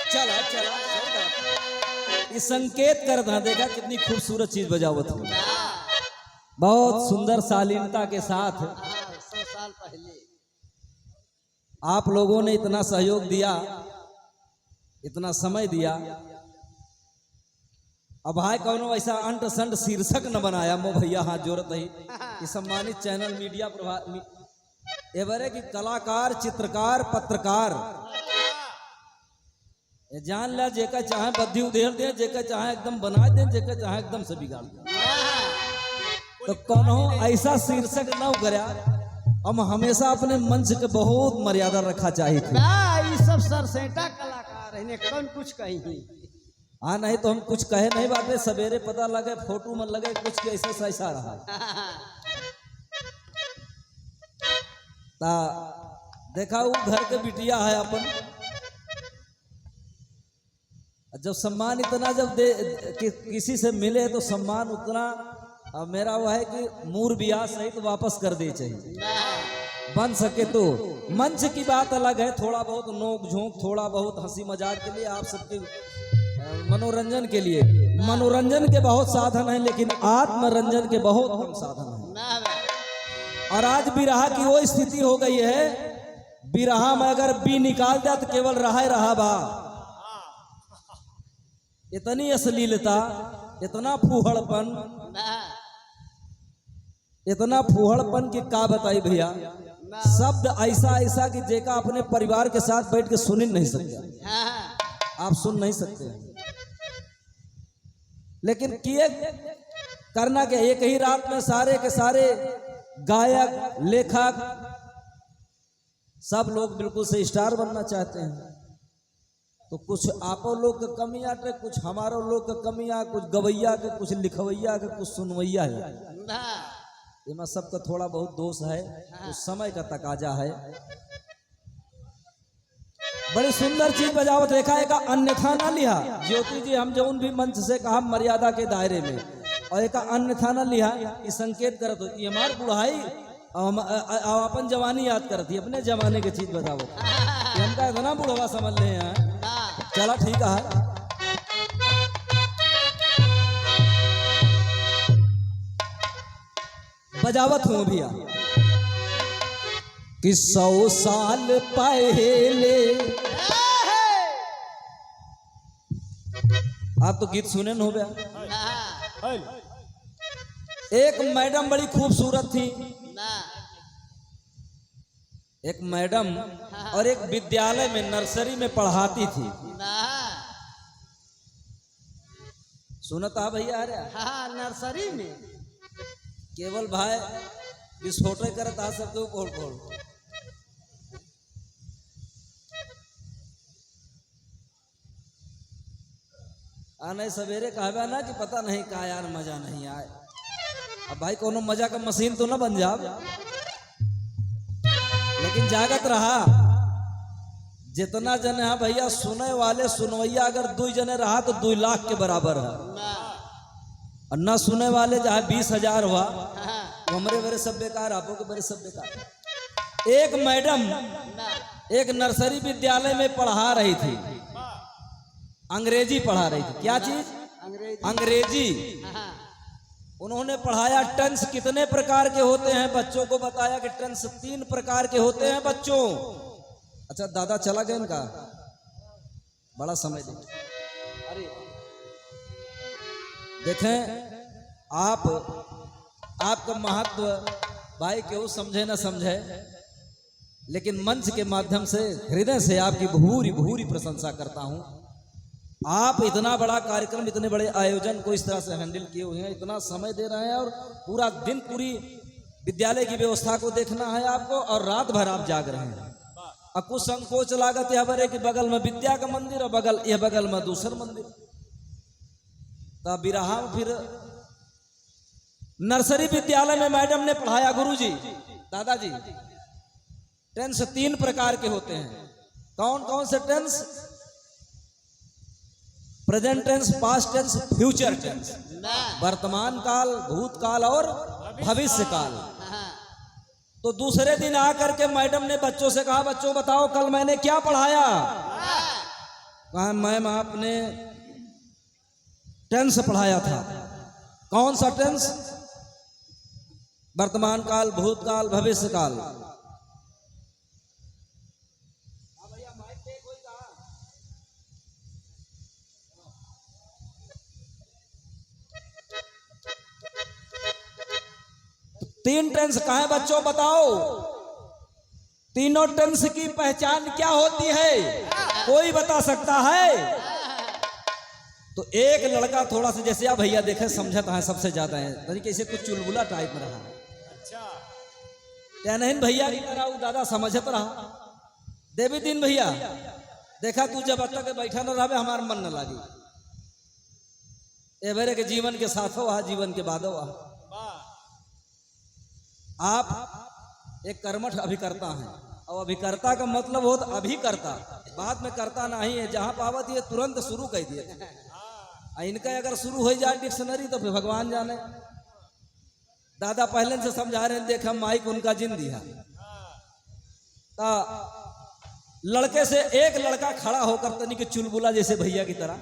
चला चला ये संकेत कर था, देखा कितनी खूबसूरत चीज बजावत हो, बहुत सुंदर शालीनता के साथ। 100 साल पहले आप लोगों ने इतना सहयोग दिया, इतना समय दिया। अब भाई कौनो ऐसा अंट संट शीर्षक न बनाया, मो भैया हाथ जोड़त ही कि सम्मानित चैनल मीडिया प्रभाव एवरे की कलाकार, चित्रकार, पत्रकार ये जान ला, जेका चाहे बद्धी उधेड़ दे, जेका चाहे एकदम बना दे, जेका चाहे एकदम से बिगाड़ दे। तो कौन ऐसा शीर्षक न करा। हम हमेशा अपने मंच के बहुत मर्यादा रखा चाहिए थे। ये सब सरसेटा कलाकार है, इन्हें कौन कुछ कही। हाँ नहीं तो हम कुछ कहे नहीं बाटे, सवेरे पता लगे फोटो में लगे कुछ के ऐसा ऐसा रहा। ता देखा वो घर के बिटिया है अपन, जब सम्मान इतना जब किसी से मिले तो सम्मान उतना मेरा वह है कि मूर ब्याह सहित तो वापस कर दे चाहिए बन सके तो। मंच की बात अलग है, थोड़ा बहुत नोक झोंक, थोड़ा बहुत हंसी मजाक के लिए, आप सबके मनोरंजन के लिए। मनोरंजन के बहुत साधन हैं, लेकिन आत्मरंजन के बहुत कम साधन हैं। और आज बिरहा की वो स्थिति हो गई है, बिरहा में अगर बी निकाल दिया तो केवल रहा बा। इतनी अश्लीलता, इतना फूहड़पन की का बताई भैया। शब्द ऐसा ऐसा कि जेका अपने परिवार के साथ बैठ के सुन ही नहीं सकते, आप सुन नहीं सकते। लेकिन किए करना क्या, एक ही रात में सारे के सारे गायक, लेखक सब लोग बिल्कुल से स्टार बनना चाहते हैं। तो कुछ आपो लोग के कमी आटे, कुछ हमारो लोग के कमी आ, कुछ गवैया के, कुछ लिखवैया के, कुछ सुनवैया है। इनमें सबका थोड़ा बहुत दोष है, तो समय का तकाजा है। बड़ी सुंदर चीज बजावत देखा एक अन्यथा ना लिहा ज्योति जी, हम जौन भी मंच से कहा मर्यादा के दायरे में, और एक अन्यथा ना लिहा ये संकेत करत हो, ये हमार बुढ़ाई अपन जवानी याद करती, अपने जमाने की चीज बतावत। हमका इतना बुढ़वा समझ ले हैं। चला ठीक है, बजावत हूं भैया कि 100 साल पहले। आप तो गीत सुने न हो गया। एक मैडम बड़ी खूबसूरत थी, एक मैडम और एक विद्यालय में नर्सरी में पढ़ाती थी। सुनता भैया? अरे हाँ, नर्सरी में केवल भाई विस्फोट करता सबके ऊपर बोल। आने सवेरे कहबा ना कि पता नहीं का यार मजा नहीं आए। अब भाई कोनो मजा का मशीन तो ना बन जाओ, लेकिन जागत रहा। जितना जने है भैया सुने वाले सुनवैया अगर 2 जने रहा तो 2 लाख के बराबर है, और न सुने वाले जहाँ 20,000 हुआ तो हमारे बड़े सब बेकार, आपो के बड़े सब बेकार। एक मैडम एक नर्सरी विद्यालय में पढ़ा रही थी, अंग्रेजी पढ़ा रही थी। क्या चीज? अंग्रेजी। उन्होंने पढ़ाया टेंस कितने प्रकार के होते हैं, बच्चों को बताया कि टेंस 3 प्रकार के होते हैं बच्चों। अच्छा दादा चला गया इनका, बड़ा समय दे। अरे देखें आपका महत्व भाई केहू समझे ना समझे, लेकिन मंच के माध्यम से हृदय से आपकी भूरी भूरी प्रशंसा करता हूं। आप इतना बड़ा कार्यक्रम, इतने बड़े आयोजन को इस तरह से हैंडल किए हुए हैं, इतना समय दे रहे हैं, और पूरा दिन पूरी विद्यालय की व्यवस्था को देखना है आपको, और रात भर आप जाग रहे हैं। और कुछ संकोच लागत यह बरे कि बगल में विद्या का मंदिर और बगल में दूसर मंदिर। तब बिरहा फिर नर्सरी विद्यालय में मैडम ने पढ़ाया, गुरुजी दादाजी टेंस 3 प्रकार के होते हैं। कौन कौन से tense? Present tense, past tense, future tense, वर्तमान काल, भूतकाल और भविष्य काल। तो दूसरे दिन आकर के मैडम ने बच्चों से कहा, बच्चों बताओ कल मैंने क्या पढ़ाया? कहा मैम आपने टेंस पढ़ाया था। कौन सा टेंस? वर्तमान काल, भूतकाल, भविष्य काल। 3 टेंस कहा है बच्चों बताओ? तीनों टेंस की पहचान क्या होती है? कोई बता सकता है? तो एक लड़का थोड़ा सा, जैसे आप भैया देखे समझता है सबसे ज्यादा है, यानी कैसे कुछ चुलबुला टाइप में रहा। क्या नहीं भैया की तरह वो दादा समझत रहा। देवी दिन भैया देखा तू जब तक बैठा न रहे हमार मन न लागी। ए बेरे के जीवन के साथ हो जीवन के बाद हो। आप एक कर्मठ अभिकर्ता हैं, और अभिकर्ता का मतलब हो अभिकर्ता, बाद में करता नहीं है। जहां पावत ये तुरंत शुरू कर दिए। इनका अगर शुरू हो जाए डिक्शनरी तो फिर भगवान जाने। दादा पहले से समझा रहे हैं, देखा माइक उनका जिन दिया। तो लड़के से एक लड़का खड़ा होकर तनी के चुलबुला जैसे भैया की तरह।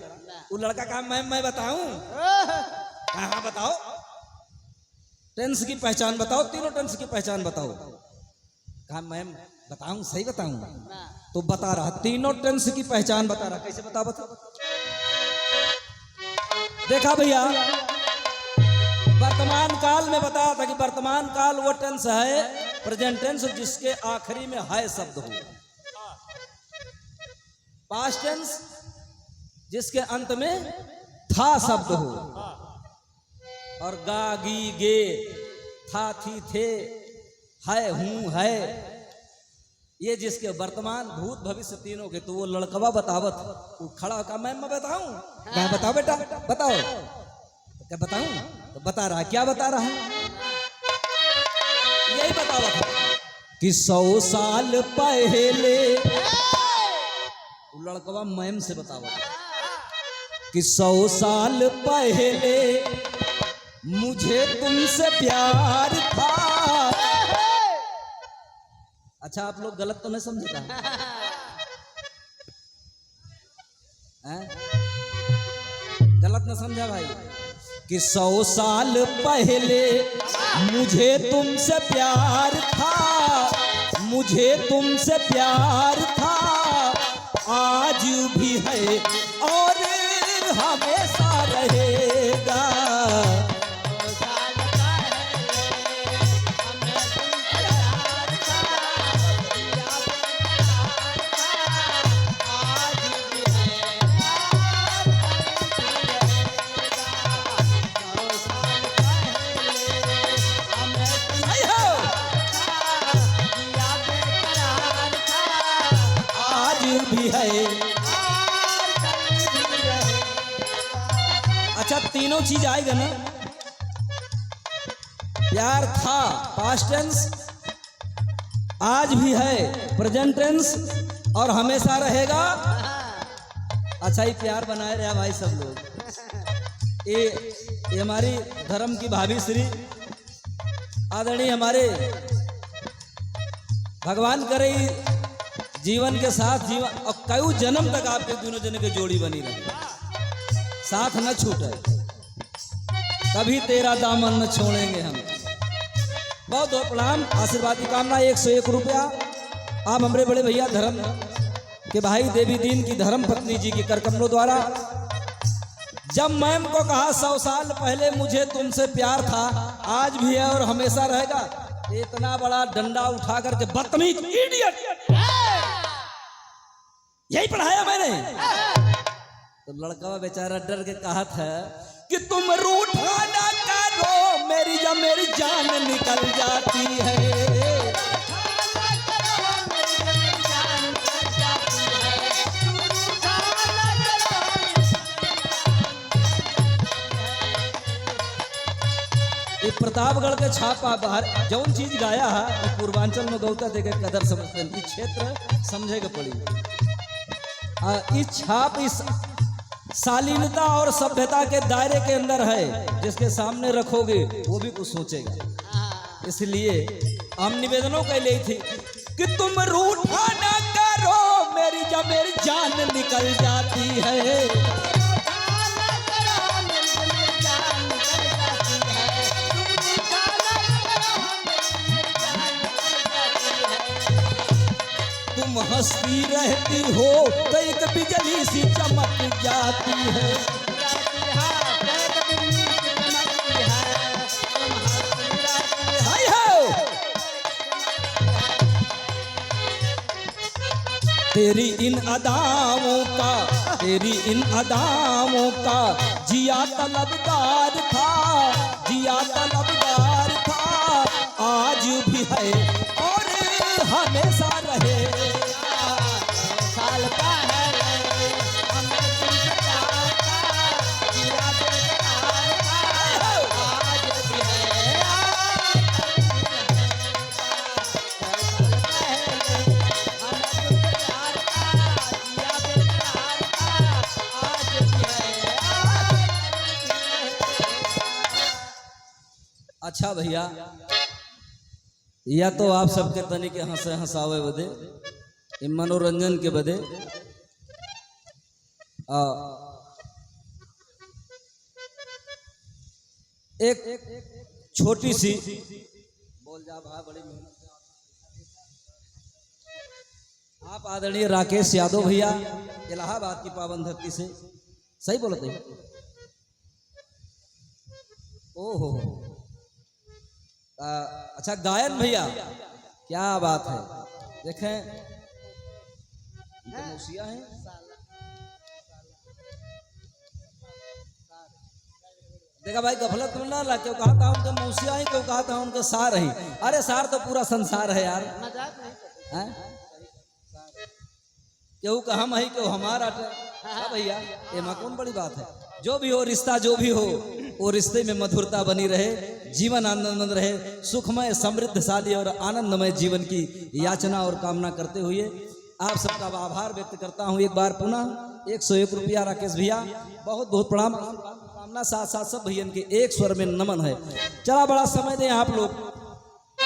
वो लड़का कहा मैं बताऊं? हाँ बताओ, टेंस की पहचान बताओ, तीनों टेंस की पहचान बताओ। कहा मैम बताऊं, सही बताऊं? तो बता रहा, तीनों टेंस की पहचान बता रहा। कैसे बता? देखा भैया, वर्तमान काल में बताया था कि वर्तमान काल वो टेंस है, प्रेजेंट टेंस, जिसके आखिरी में है शब्द हो। पास्ट टेंस जिसके अंत में था शब्द हो। और गा, गी, गे, था, थी, थे, है, हूं, है, ये जिसके वर्तमान, भूत, भविष्य तीनों के। तो वो लड़कवा बतावत, वो खड़ा होकर मैं बताऊं? क्या बताओ बेटा बताओ? तो क्या बताऊं? तो बता रहा, क्या बता रहा है? यही बतावत कि 100 साल पहले, वो लड़कवा मैम से बतावत कि 100 साल पहले मुझे तुमसे प्यार था। अच्छा आप लोग गलत तो नहीं समझता है? गलत न समझा भाई कि 100 साल पहले मुझे तुमसे प्यार था, मुझे तुमसे प्यार था, आज भी है और हमेशा रहेगा। भी है। अच्छा तीनों चीज आएगा ना? प्यार था पास्ट टेंस, आज भी है प्रेजेंट टेंस, और हमेशा रहेगा। अच्छा ये प्यार बनाए रहे भाई सब लोग। ये हमारी धर्म की भाभी श्री आदरणीय हमारे भगवान करे जीवन के साथ जीवन और कई जन्म तक आपके दोनों जन की जोड़ी बनी रहे, साथ न छूटे, कभी तेरा दामन न छोड़ेंगे हम। बहुत बहुत प्रणाम, आशीर्वाद की कामना। 101 रुपया आप हमारे बड़े भैया धर्म के भाई देवी दीन की धर्म पत्नी जी की करकमलों द्वारा। जब मैम को कहा 100 साल पहले मुझे तुमसे प्यार था, आज भी है और हमेशा रहेगा, इतना बड़ा डंडा उठा करके बदतमीज इडियट, यही पढ़ाया मैंने। तो लड़का बेचारा डर के कहा था कि तुम रूठा ना करो, मेरी जान निकल जाती है। प्रतापगढ़ के छापा बाहर जौन चीज गाया है पूर्वांचल में गौता देखे कदर समझते क्षेत्र समझे के पड़ी। इस छाप इस शालीनता और सभ्यता के दायरे के अंदर है। जिसके सामने रखोगे वो भी कुछ सोचेगा। इसलिए हम निवेदनों के लिए थी कि तुम रूठा ना करो मेरी, जब मेरी जान निकल जाती है। तुम हंसती रहती हो तो एक बिजली सी चमक जाती है। हाय हो। तेरी इन अदाओं का, तेरी इन अदाओं का जिया तलबगार था, जिया तलबगार था, आज भी है और हमेशा रहे। अच्छा भैया, या तो आप सबके तनी के हंसे हंसावे बदे, ये मनोरंजन के बदे एक छोटी सी बोल जा भा बड़ी मेहनत। आप आदरणीय राकेश यादव भैया इलाहाबाद की पावन धरती से, सही बोलते हैं? ओहो, अच्छा गायन भैया, क्या बात है। देखें मौसिया है, देखा भाई गफलत में ना ला, क्यों कहा था उनके मौसिया ही, क्यों कहा था उनके सार ही। अरे सार तो पूरा संसार है यार, क्यों का हम है, क्यों हमारा भैया, ये कौन बड़ी बात है। जो भी हो रिश्ता, जो भी हो वो रिश्ते में मधुरता बनी रहे, जीवन आनंदमय रहे, सुखमय समृद्धशाली और आनंदमय जीवन की याचना और कामना करते हुए आप सबका आभार व्यक्त करता हूं। एक बार पुनः 101 रुपया राकेश भैया, बहुत बहुत प्रणाम कामना, साथ साथ सब भैया के एक स्वर में नमन है। चला बड़ा समय दें आप लोग,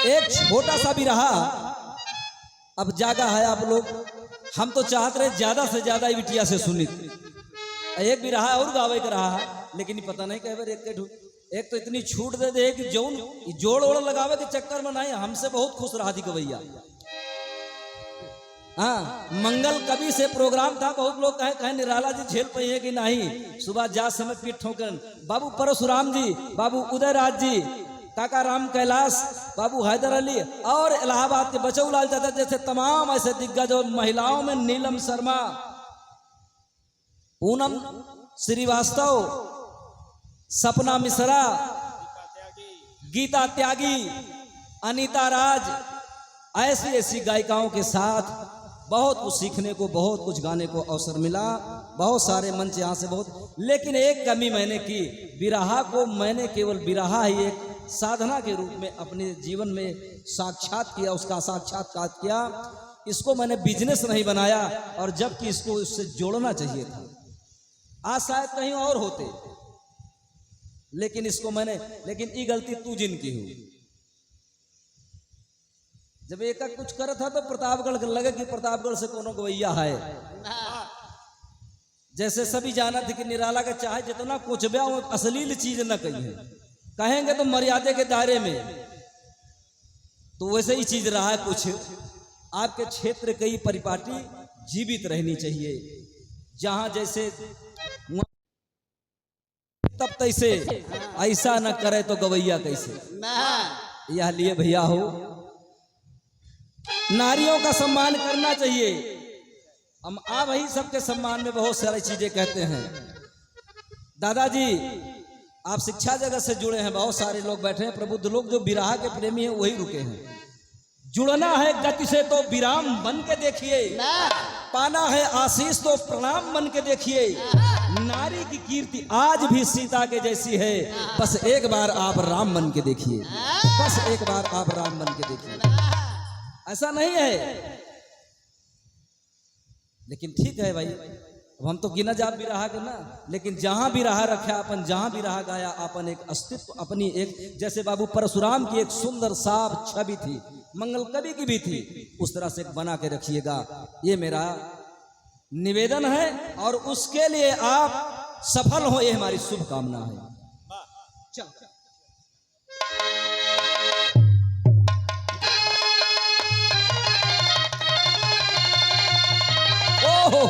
एक छोटा सा भी रहा अब जागा है आप लोग। हम तो चाहते रहे ज्यादा से ज्यादा बिटिया से सुनी, एक भी रहा और गावे का रहा, लेकिन पता नहीं कह बार एक तो इतनी छूट दे दे कि जौन जोड़ ओड़ लगावे के चक्कर में नहीं, हमसे बहुत खुश रहा थी कवैया। हाँ, मंगल कवि से प्रोग्राम था, बहुत लोग कहे निराला जी झेल पाइए कि नहीं। सुबह जा समय पीठ ठोकर बाबू परशुराम जी, बाबू उदयराज जी, काका राम कैलाश, बाबू हैदर अली और इलाहाबाद के बचौलाल चाचा जैसे तमाम ऐसे दिग्गज और महिलाओं में नीलम शर्मा, पूनम श्रीवास्तव, सपना मिश्रा, गीता त्यागी, अनीता राज, ऐसी ऐसी गायिकाओं के साथ बहुत कुछ सीखने को, बहुत कुछ गाने को अवसर मिला। बहुत सारे मंच यहाँ से बहुत, लेकिन एक कमी मैंने की, बिरहा को मैंने केवल बिरहा ही एक साधना के रूप में अपने जीवन में साक्षात किया, उसका साक्षात्कार किया। इसको मैंने बिजनेस नहीं बनाया, और जबकि इसको इससे जोड़ना चाहिए था। आज शायद कहीं और होते, लेकिन इसको मैंने, लेकिन ये गलती तू जिनकी हुई। जब एक कुछ कर था तो प्रतापगढ़ लगे कि प्रतापगढ़ से कोनो गवैया है। जैसे सभी जाना थी कि निराला के चाहे जितना कुछ भी वो अश्लील चीज न कही, कहेंगे तो मर्यादा के दायरे में, तो वैसे ही चीज रहा है। कुछ आपके क्षेत्र की परिपाटी जीवित रहनी चाहिए, जहां जैसे तब तैसे, ऐसा न करे तो गवैया कैसे। यह लिए भैया हो, नारियों का सम्मान करना चाहिए। हम आप वही सबके सम्मान में बहुत सारी चीजें कहते हैं। दादाजी आप शिक्षा जगत से जुड़े हैं, बहुत सारे लोग बैठे हैं, प्रबुद्ध लोग जो बिरहा के प्रेमी हैं वही रुके हैं। जुड़ना है गति से तो विराम बन के देखिए, पाना है आशीष तो प्रणाम बन के देखिए। नारी की कीर्ति आज भी सीता के जैसी है, बस एक बार आप राम बन के देखिए, बस एक बार आप राम बन के देखिए। ऐसा नहीं है, लेकिन ठीक है भाई, अब हम तो गिना जाप भी रहा के ना, लेकिन जहां भी रहा रखा अपन, जहां भी रहा गाया अपन, एक अस्तित्व अपनी एक, जैसे बाबू परशुराम की एक सुंदर साफ छवि थी, मंगल कवि की भी थी, उस तरह से बना के रखिएगा, ये मेरा निवेदन है। और उसके लिए आप सफल हो, ये हमारी शुभकामना है। चल ओहो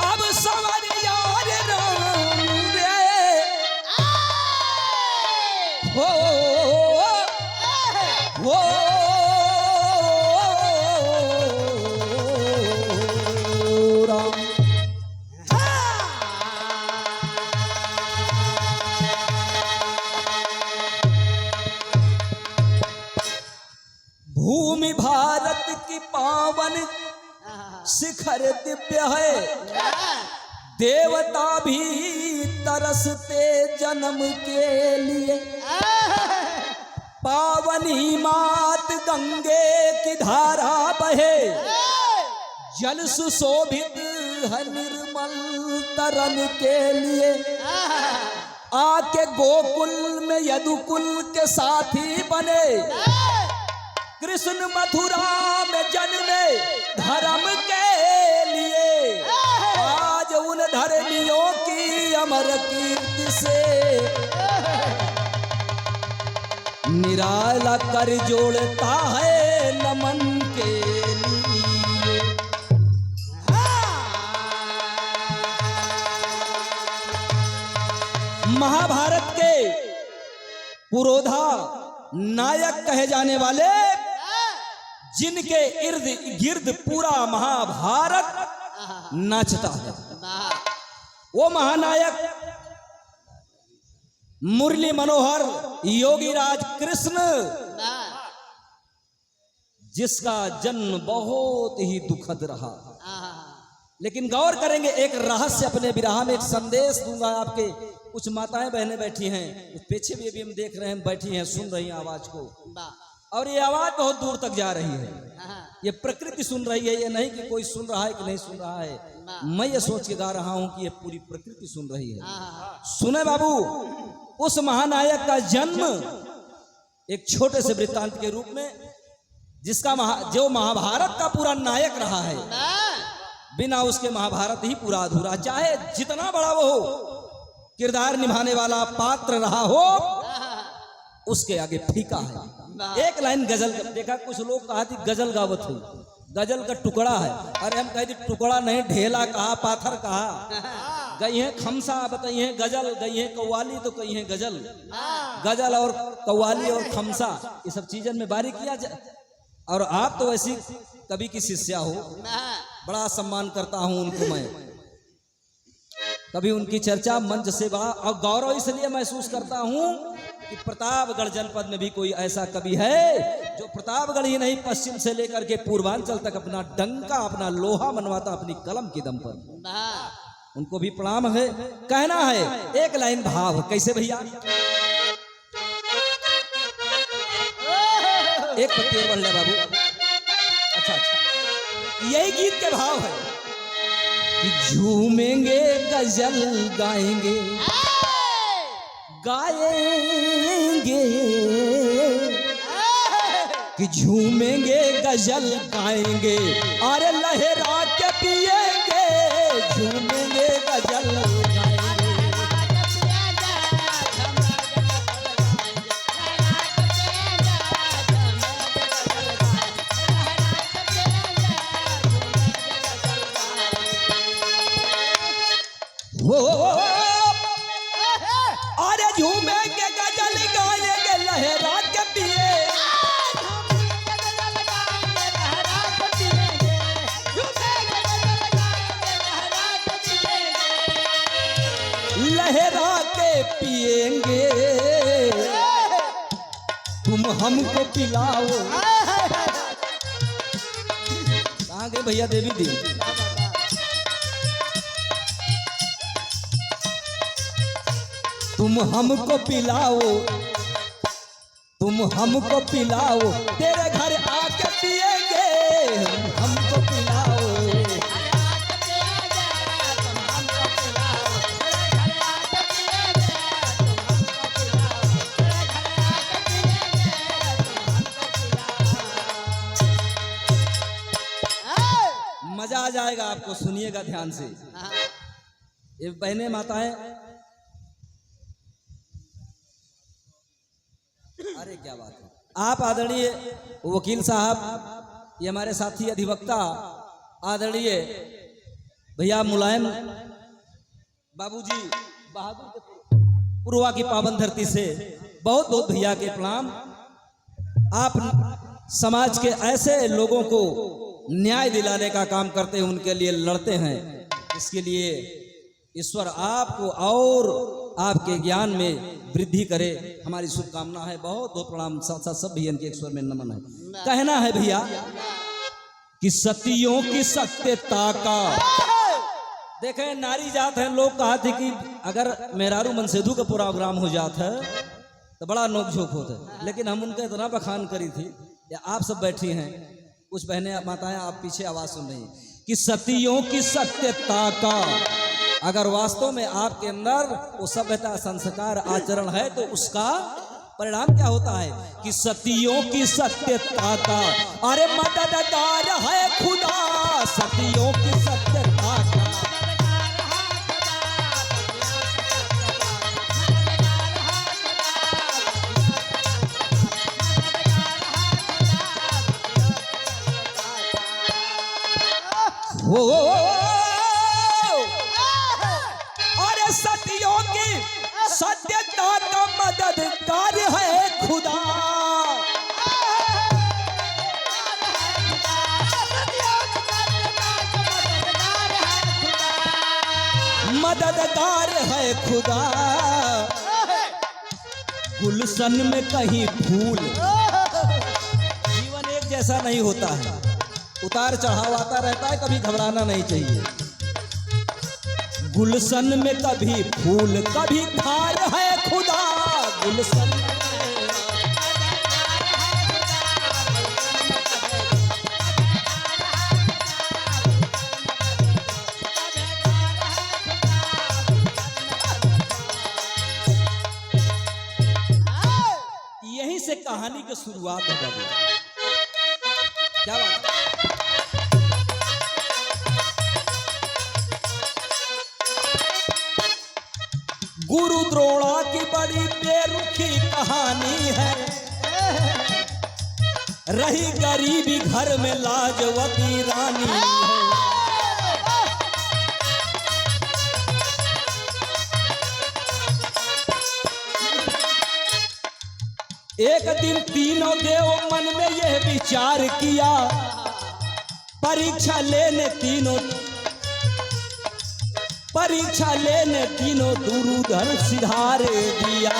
अब सवरिया रे राम रे, हो हो राम। भूमि भारत की पावन शिखर दिव्य है, देवता भी तरसते जन्म के लिए, पावनी मात गंगे की धारा बहे, जल सुशोभित है निर्मल तरन के लिए, आके गोकुल में यदुकुल के साथी बने, कृष्ण मथुरा में जन्मे धर्म के लिए, आज उन धर्मियों की अमर कीर्ति से निराला कर जोड़ता है नमन के लिए। महाभारत के पुरोधा नायक कहे जाने वाले, जिनके इर्द गिर्द पूरा महाभारत नाचता है, वो महानायक मुरली मनोहर योगीराज कृष्ण, जिसका जन्म बहुत ही दुखद रहा। लेकिन गौर करेंगे, एक रहस्य अपने विराह में, एक संदेश दूंगा आपके। कुछ माताएं बहनें बैठी हैं, पीछे भी अभी हम देख रहे हैं, बैठी हैं, सुन रही हैं आवाज को, और ये आवाज बहुत दूर तक जा रही है, ये प्रकृति सुन रही है, ये नहीं कि कोई सुन रहा है कि नहीं सुन रहा है। मैं ये सोच के गा रहा हूं कि ये पूरी प्रकृति सुन रही है। सुने बाबू, उस महानायक का जन्म एक छोटे से वृत्तांत के रूप में, जिसका जो महाभारत का पूरा नायक रहा है, बिना उसके महाभारत ही पूरा अधूरा, चाहे जितना बड़ा वो हो, किरदार निभाने वाला पात्र रहा हो, उसके आगे फीका है। एक लाइन गजल का देखा, कुछ लोग कहा थी गजल गावत हुई, गजल का टुकड़ा है। अरे हम कहते टुकड़ा नहीं, ढेला कहा, पाथर कहा, गई है खमसा, बताइए गजल, गई है कव्वाली तो कही है गजल। गजल और कव्वाली और खमसा, ये सब चीजन में बारी किया जाए। और आप तो ऐसी कवि की शिष्या हो, बड़ा सम्मान करता हूं उनको मैं, कभी उनकी चर्चा मंच से बड़ा और गौरव इसलिए महसूस करता हूं कि प्रतापगढ़ जनपद में भी कोई ऐसा कवि है जो प्रतापगढ़ ही नहीं, पश्चिम से लेकर के पूर्वांचल तक अपना डंका, अपना लोहा मनवाता अपनी कलम की दम पर। उनको भी प्रणाम है। कहना है एक लाइन भाव, कैसे भैया, एक पत्ती और बढ़ ले बाबू। अच्छा अच्छा, यही गीत के भाव है कि झूमेंगे गजल गाएंगे, गाएंगे कि झूमेंगे गजल गाएंगे, अरे लहरा के पिएंगे, झूमेंगे गजल गाएंगे। वो अरे झूमेंगे गजल गाएंगे, लहरा के पिए, लहरा के पिएंगे, तुम हमको पिलाओ। कहाँ गए भैया देवी दी? तुम हमको पिलाओ, तुम हमको पिलाओ, तेरे घर आके पिएंगे, हमको पिलाओ। आपको, सुनिएगा ध्यान से। हाँ, ये बहने माताएं, अरे क्या बात है। आप आदरणीय वकील साहब, ये हमारे साथी अधिवक्ता आदरणीय भैया मुलायम बाबूजी बहादुर पूर्वा की पावन धरती से बहुत बहुत भैया के प्रणाम। आप समाज के ऐसे लोगों को न्याय दिलाने का काम करते हैं, उनके लिए लड़ते हैं। इसके लिए ईश्वर आपको और आपके ज्ञान में वृद्धि करे, हमारी शुभकामना है। बहुत बहुत प्रणाम। साथ साथ सब भैया के एक स्वर में नमन है। कहना है भैया कि सतियों की सत्यता का, देखें नारी जात है, लोग कहा थे कि अगर मेहरारू मनसेधु का प्रोग्राम हो जाता है तो बड़ा नोकझोंक होता है, लेकिन हम उनका इतना बखान करी थी। या आप सब बैठी हैं, कुछ बहनें माताएं आप पीछे आवाज सुन रही हैं कि सतियों की सत्यता का, अगर वास्तव में आपके अंदर वो सभ्यता संस्कार आचरण है तो उसका परिणाम क्या होता है कि सतियों की सत्यता का, अरे मददगार है खुदा सतियों की सत्यता का। हो अरे सतियों की सत्यता का मददगार है खुदा, मददगार है खुदा। गुलशन में कहीं फूल, जीवन एक जैसा नहीं होता है, उतार चढ़ाव आता रहता है, कभी घबराना नहीं चाहिए। गुलशन में कभी फूल कभी खार है खुदा, गुलशन यहीं से कहानी की शुरुआत हो गई। क्या बात है? गुरु द्रोणा की बड़ी बेरुखी कहानी है, रही गरीबी घर में लाजवती रानी है। एक दिन तीनों देव मन में यह विचार किया, परीक्षा लेने तीनों दुर्योधन सिधारे दिया।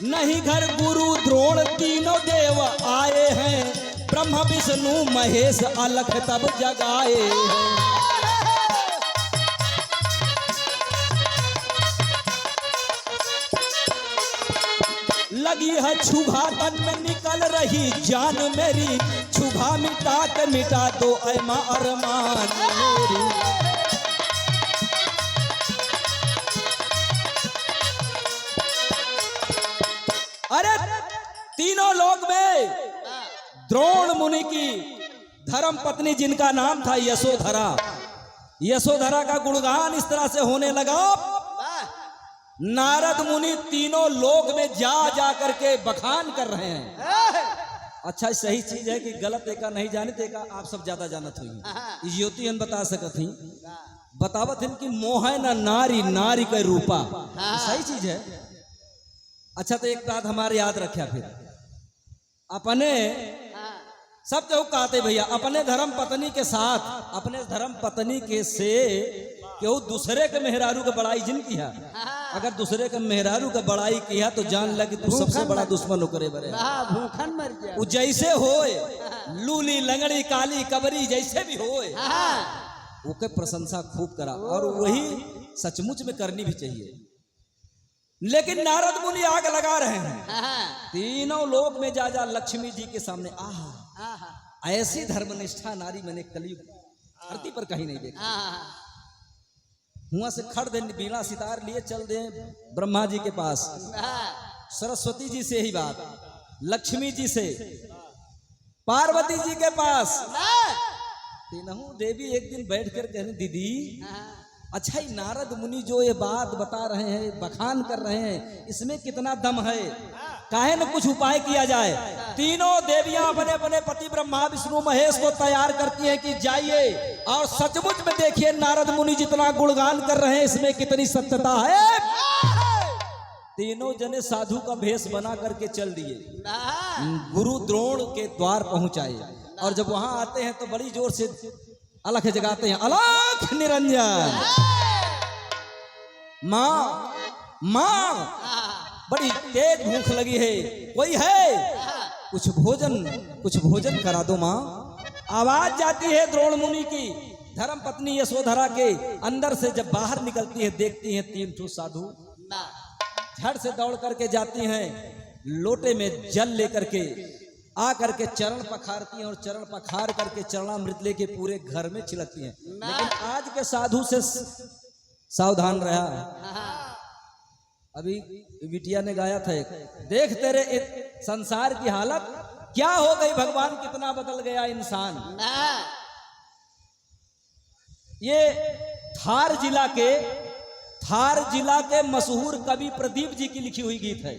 नहीं घर गुरु द्रोण तीनों देव आए हैं, ब्रह्मा विष्णु महेश अलख तब जगाए हैं। लगी है छुभा तन में निकल रही जान मेरी, छुभा मिटा के मिटा दो ऐ मां अरमान मेरी। अरे तीनों लोग में द्रोण मुनि की धर्म पत्नी जिनका नाम था यशोधरा, यशोधरा का गुणगान इस तरह से होने लगा, नारद मुनि तीनों लोक में जा करके बखान कर रहे हैं। अच्छा सही चीज है कि गलत एका नहीं जानते का आप सब ज्यादा जानत हुई। ज्योति हम बता सकत ही, बतावत हैं कि मोह न नारी नारी का रूपा, सही चीज है। अच्छा तो एक बात हमारे याद रखा, फिर अपने सब केहू कहते भैया अपने धर्म पत्नी के साथ, अपने धर्म पत्नी के से केहू दूसरे के मेहरारू का बड़ाई जिन किया, अगर दूसरे के मेहरारू का बड़ाई किया तो जान लगी तू सबसे बड़ा दुश्मन करे बरे, भूखन मर गया। वो जैसे होए लूली लंगड़ी काली कबरी जैसे भी होए ओके प्रशंसा खूब करा, और वही सचमुच में करनी भी चाहिए। लेकिन नारद मुनि आग लगा रहे हैं, तीनों लोक में जा लक्ष्मी जी के सामने, आहा ऐसी धर्मनिष्ठा नारी मैंने कलयुग धरती पर कहीं नहीं देखा। हुआ से खड़ दे बीड़ा सितार लिए चल दे ब्रह्मा जी के पास, सरस्वती जी से ही बात, लक्ष्मी जी से पार्वती जी के पास ना तीनों देवी एक दिन बैठ कर कहने दीदी हाँ, अच्छा ये नारद मुनि जो ये बात बता रहे हैं बखान कर रहे हैं इसमें कितना दम है काहे न कुछ उपाय किया जाए। तीनों देवियां अपने अपने पति ब्रह्मा विष्णु महेश को तैयार करती हैं कि जाइए और सचमुच में देखिए नारद मुनि जितना गुणगान कर रहे हैं इसमें कितनी सत्यता है। तीनों जने साधु का भेष बना करके चल दिए, ना गुरु द्रोण के द्वार पहुंचाए और जब वहां आते हैं तो बड़ी जोर से अलख जगाते हैं, अलख निरंजन माँ माँ बड़ी तेज भूख लगी है, कोई है कुछ भोजन करा दो माँ। आवाज जाती है द्रोण मुनि की, धर्म पत्नी यशोधरा के अंदर से जब बाहर निकलती है देखती हैं 3 ठो साधु, ना झट से दौड़ करके जाती हैं, लोटे में जल लेकर के आ करके चरण पखारती हैं और चरण पखार करके चरणामृत लेके पूरे घर में छिड़कती हैं। लेकिन आज के साधु से सावधान रहा। अभी बिटिया ने गाया था एक, देख तेरे संसार की हालत क्या हो गई, भगवान कितना बदल गया इंसान। ना ये थार जिला के मशहूर कवि प्रदीप जी की लिखी हुई गीत है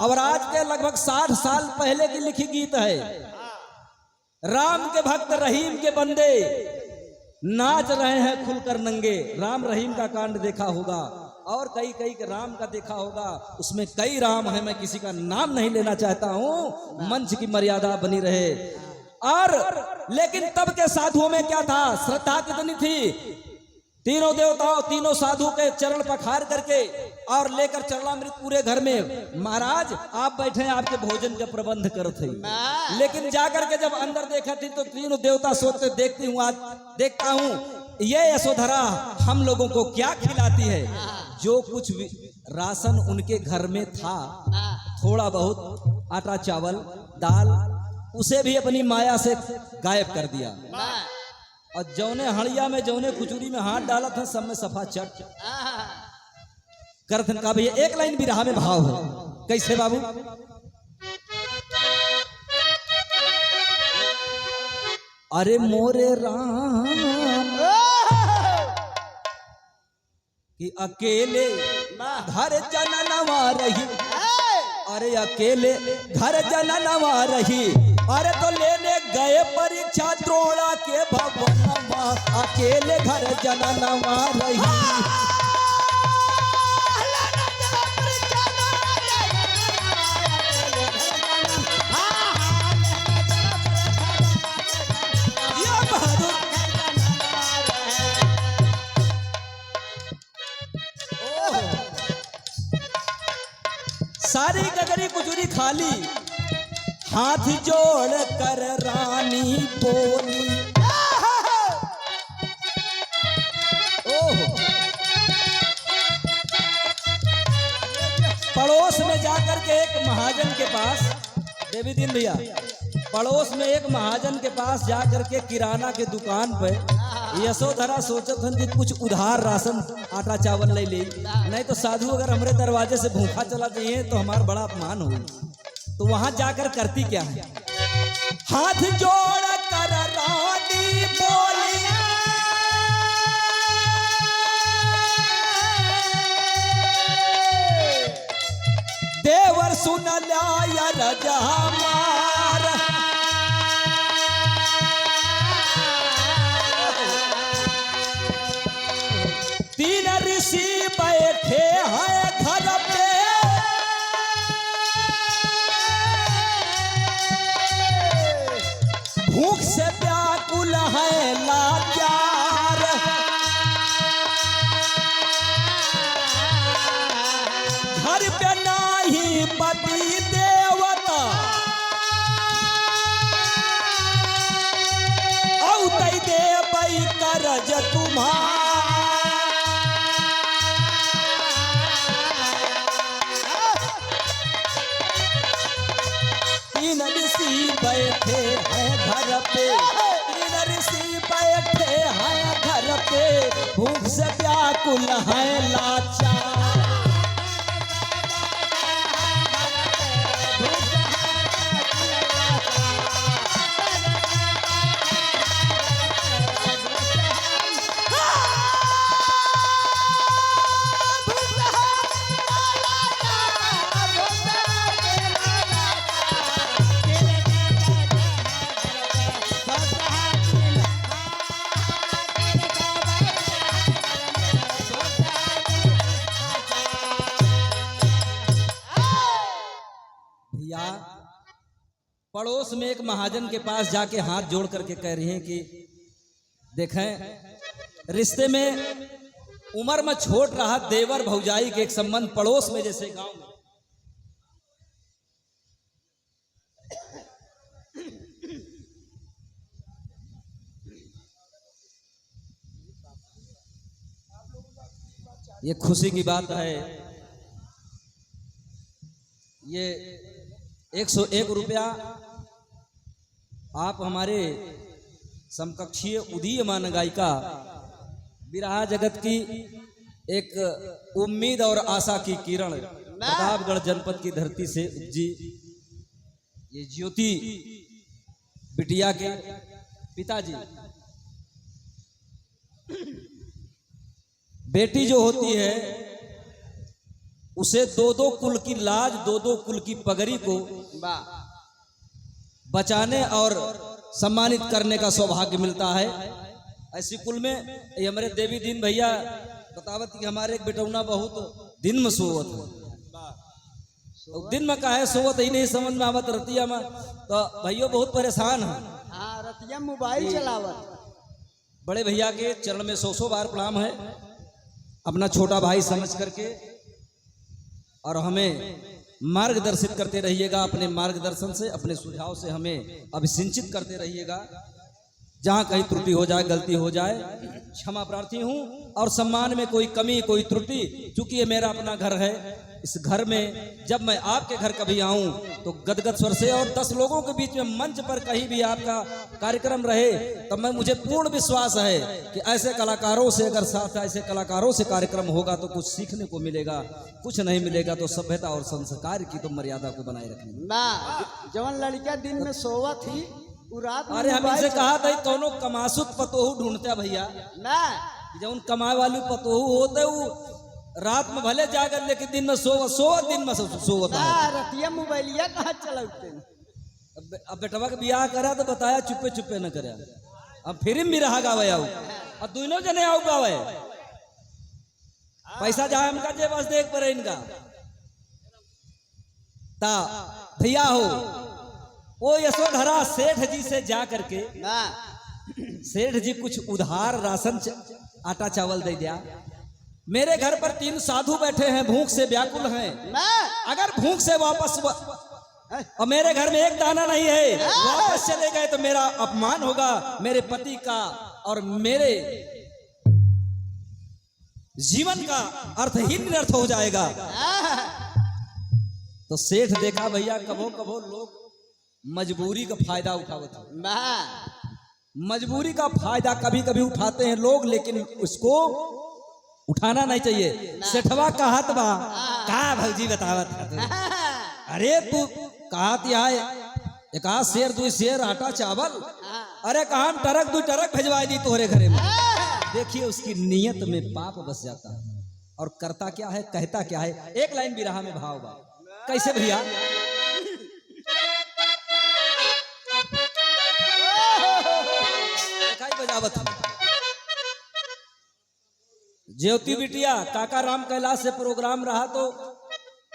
और आज के लगभग 60 साल पहले की लिखी गीत है। राम के भक्त रहीम के बंदे नाच रहे हैं खुलकर नंगे। राम रहीम का कांड देखा होगा और कई राम का देखा होगा, उसमें कई राम है, मैं किसी का नाम नहीं लेना चाहता हूं, मंच की मर्यादा बनी रहे। और लेकिन तब के साधुओं में क्या था, श्रद्धा कितनी थी, तीनों देवताओं तीनों साधु के चरण पखार करके और लेकर चरणामृत पूरे घर में, महाराज आप बैठे आपके भोजन का प्रबंध करते। लेकिन जाकर के जब अंदर देखा थी तो तीनों देवता सोचते देखती हूँ आज देखता हूँ ये यशोधरा हम लोगों को क्या खिलाती है। जो कुछ राशन उनके घर में था, थोड़ा बहुत आटा चावल दाल, उसे भी अपनी माया से गायब कर दिया और जौने हड़िया में जौने खुचुरी में हाथ डाला था सब में सफा चट करथन का। भैया एक लाइन बिरहा में भाव है, कैसे बाबू, अरे मोरे राम कि अकेले घर जननवा रही, अरे अकेले घर जननवा रही, अरे तो लेने गए परीक्षा द्रोणा के भवनमा, अकेले घर जननवा रही। सारी गगरी कुचुरी खाली, हाथ जोड़ कर रानी बोली, ओह पड़ोस में जाकर के एक महाजन के पास, देवी दीन भैया, पड़ोस में एक महाजन के पास जाकर के किराना के दुकान पे यशोधरा सोचत हन कि कुछ उधार राशन आटा चावल ले ली, नहीं तो साधु अगर हमारे दरवाजे से भूखा चला जाइए तो हमारा बड़ा अपमान हो। तो वहां जाकर करती क्या है, हाथ जोड़ कर रानी बोली, देवर सुन लिया रजा मार, तीन ऋषि बैठे हैं घर पे, भूख से व्याकुल है लाचार, घर पे नाही पति देवता, औतई देवई करज तुम्हारा, तीन ऋषि बैठे हैं घर पे, तीन ऋषि बैठे हैं घर पे, भूख से व्याकुल है लाचार, पड़ोस में एक महाजन के पास जाके हाथ जोड़ करके कह रही हैं कि देखें, रिश्ते में उम्र में छोट रहा देवर भौजाई के एक संबंध पड़ोस में जैसे गांव में, ये खुशी की बात है। ये 101 रुपया आप हमारे समकक्षीय उदीयमान गायिका बिरहा जगत की एक उम्मीद और आशा की किरण प्रतापगढ़ जनपद की धरती से उपजी, ये ज्योति बिटिया के पिताजी। बेटी जो होती है उसे दो दो कुल की लाज, दो दो कुल की पगड़ी को बचाने और सम्मानित करने का सौभाग्य मिलता है। ऐसी कुल में ये हमारे देवी दीन भैया बतावत कि हमारे एक बेटौना बहुत दिन में सोवत है, तो दिन में का है सोवत ही नहीं समझ में आवत, रतिया में तो भैया बहुत परेशान है। हाँ, रतिया मोबाइल चलावत। बड़े भैया के चरण में 100 बार प्रणाम है, अपना छोटा भाई समझ करके और हमें मार्गदर्शित करते रहिएगा। अपने मार्गदर्शन से, अपने सुझाव से हमें अभिसिंचित करते रहिएगा। जहां कहीं त्रुटि हो जाए, गलती हो जाए, क्षमा प्रार्थी हूं। और सम्मान में कोई कमी, कोई त्रुटि, चूंकि ये मेरा अपना घर है, इस घर में जब मैं आपके घर कभी आऊं तो गदगद स्वर से और 10 लोगों के बीच में मंच पर कहीं भी आपका कार्यक्रम रहे, तब मैं मुझे पूर्ण विश्वास है कि ऐसे कलाकारों से अगर साथ ऐसे कलाकारों से कार्यक्रम होगा तो कुछ सीखने को मिलेगा, कुछ नहीं मिलेगा तो सभ्यता और संस्कार की तो मर्यादा को बनाए रखेंगे ना। जवन लड़का दिन में सोवत ही उ रात में अरे हम मोबाइल इनसे कहा था कौनो कमासुत पतोहू ढूंढते भैया ना। जब कमाए वाली पतोहू होते वो रात में भले जाकर लेकिन दिन में सोवत दिन में सोवत ना रतिया मोबाइलिया कहाँ चलाते। अब बेटवा के बियाह करा तो बताया चुपे चुपे न करे, अब फिर भी रहा गावे आओ और दोनों जने आओ गावे, पैसा जाए हमका जे बस देख पर इनका ता भैया हो वो यशोधरा सेठ जी से जा करके ना। सेठ जी कुछ उधार राशन आटा चावल दे दिया। मेरे घर पर 3 साधु बैठे हैं, भूख से व्याकुल हैं। ना अगर भूख से वापस और मेरे घर में एक दाना नहीं है, वापस चले गए तो मेरा अपमान होगा मेरे पति का और मेरे जीवन का अर्थहीन निरर्थ हो जाएगा। तो सेठ देखा भैया कभो कभो लोग मजबूरी का फायदा उठावत है। ना मजबूरी का फायदा कभी कभी उठाते हैं लोग, लेकिन उसको उठाना नहीं चाहिए। सेठवा कहत बा का भौजी बतावत है, अरे तू कहत एक आध शेर 2 शेर आटा चावल, अरे कहा हम टरक 2 टरक भेजवा दी तोहरे घरे में। देखिए उसकी नीयत में पाप बस जाता है और करता क्या है, कहता क्या है। एक लाइन भी रहा में भाव बा कैसे भैया, बजावत ज्योति बिटिया काका राम कैलाश से प्रोग्राम रहा तो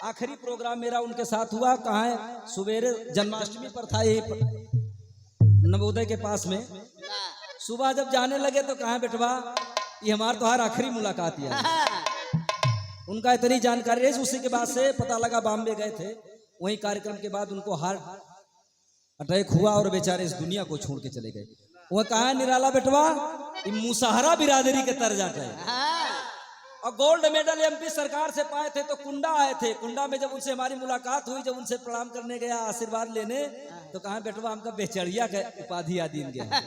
आखिरी प्रोग्राम मेरा उनके साथ हुआ। कहाँ है, सवेरे जन्माष्टमी पर था, यही नवोदय के पास में। सुबह जब जाने लगे तो कहाँ बेटवा ये हमारा तो आखिरी मुलाकात है। उनका इतनी जानकारी है, उसी के बाद से पता लगा बॉम्बे गए थे। वही कार्यक्रम के बाद उनको हार्ट अटैक हुआ और बेचारे इस दुनिया को छोड़ के चले गए। वह कहा निराला बेटवा मुसहरा बिरादरी के तर जाते हैं। और गोल्ड मेडल एमपी सरकार से पाए थे तो कुंडा आए थे। कुंडा में जब उनसे हमारी मुलाकात हुई, जब उनसे प्रणाम करने गया, आशीर्वाद लेने, तो कहा बेटवा हमका बेचड़िया का उपाधि आदि गया।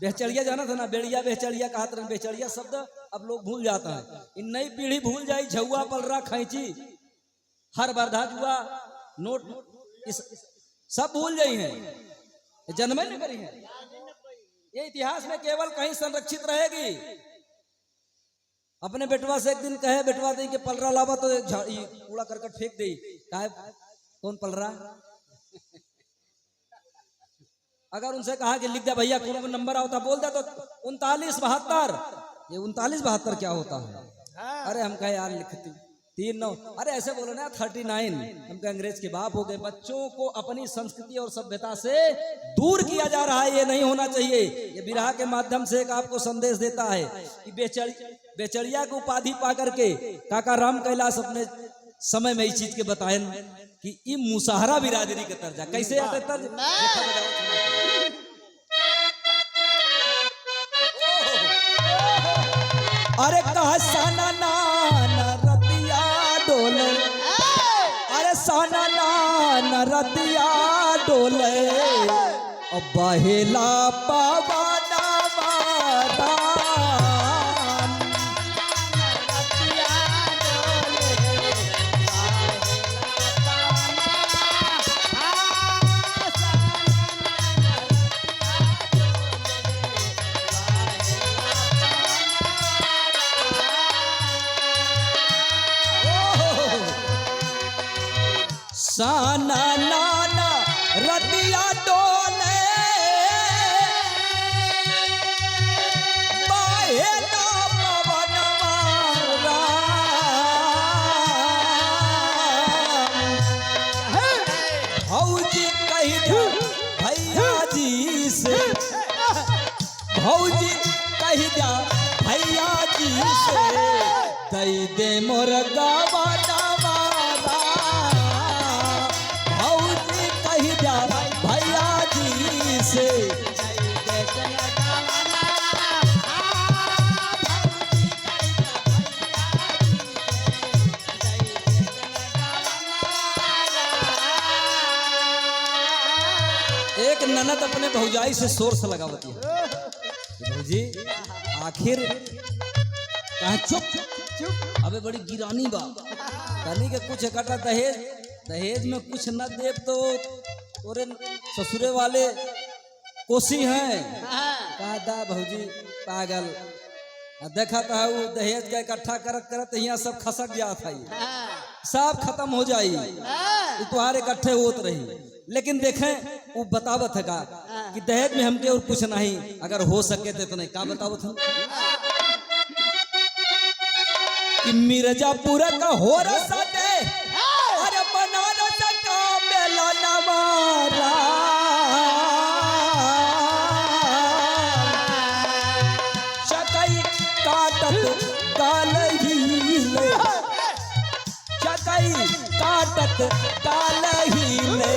बेचड़िया जाना था ना, बेड़िया बेचड़िया कहा था। बेचड़िया शब्द अब लोग भूल जाता है, इन नई पीढ़ी भूल जाई। झुआ पलरा खैची हर वर्धा जुआ नोट सब भूल गई हैं, जन्म नहीं करी है। ये इतिहास में केवल कहीं संरक्षित रहेगी। अपने बेटवा से एक दिन कहे बेटवा दे के पलरा लावा तो कूड़ा करकट फेंक दे। कहे कौन पलरा? अगर उनसे कहा कि लिख दे भैया कौन को नंबर होता, बोल दे तो 3972। ये 3972 क्या होता है? अरे हम कहे यार लिखती 3 9, अरे ऐसे बोलो ना 39, हमको अंग्रेज के बाप हो गए। बच्चों को अपनी संस्कृति और सभ्यता से दूर किया जा रहा है, ये नहीं होना चाहिए। ये बिरहा के माध्यम से एक आपको संदेश देता है कि बेचड़िया को उपाधि पा करके काका राम कैलाश अपने समय में इस चीज के बताए कि ये मुसहरा बिरादरी के तर्जा कैसे आते तर्ज अरे कहा साना नाना रतिया डोले, अरे साना नाना रतिया डोले, अब बहेला पवना मारा साना नाना रतिया डोले, बहेला पवनवा भौजी कही दो भैया जी से, भौजी कही दो भैया जी से, दई दे मोर गवाना भैया जी से। एक ननद अपने भौजाई से शोर से लगावती है, भौजी आखिर कहा चुप, अबे बड़ी गिरानी बा कनी के कुछ इकट्ठा दहेज में कुछ न दे तो तोरे ससुरे वाले कोसी हैं। कहा दा भौजी पागल, देखा था वो दहेज का इकट्ठा करत करत यहाँ सब खसक जात है, सब खत्म हो जाई, तुम्हारे इकट्ठे होत रही। लेकिन देखें वो बतावत है का कि दहेज में हमके और कुछ नहीं, अगर हो सके तो नहीं। का बतावत है कि मिर्जापुर का हो रसा दे, अरे बनारस का मेला नवारा, चकई काटत काल ही ले, चकई काटत काल ही ले,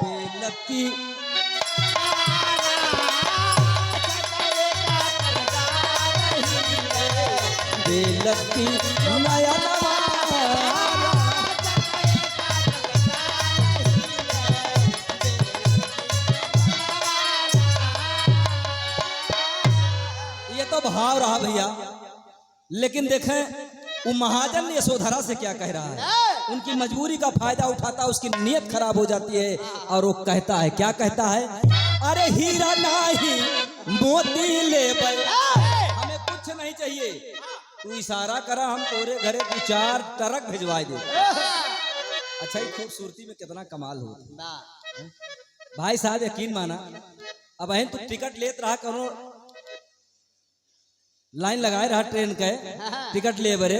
बेलती बेलती नया भाव रहा भैया। लेकिन देखें वो महाजन यशोधरा से क्या कह रहा है, उनकी मजबूरी का फायदा उठाता, उसकी नीयत खराब हो जाती है और वो कहता है, क्या कहता है, अरे हीरा नहीं मोती ले भाई, हमें कुछ नहीं चाहिए, तू इशारा करा हम तोरे घरे 2-4 ट्रक भिजवाए दे। अच्छा ही खूबसूरती में कितना कमाल हो भाई साहब, यकीन माना। अब अहन तू टिकट लेत रहा, करो लाइन लगाए रहा ट्रेन के टिकट ले बरे,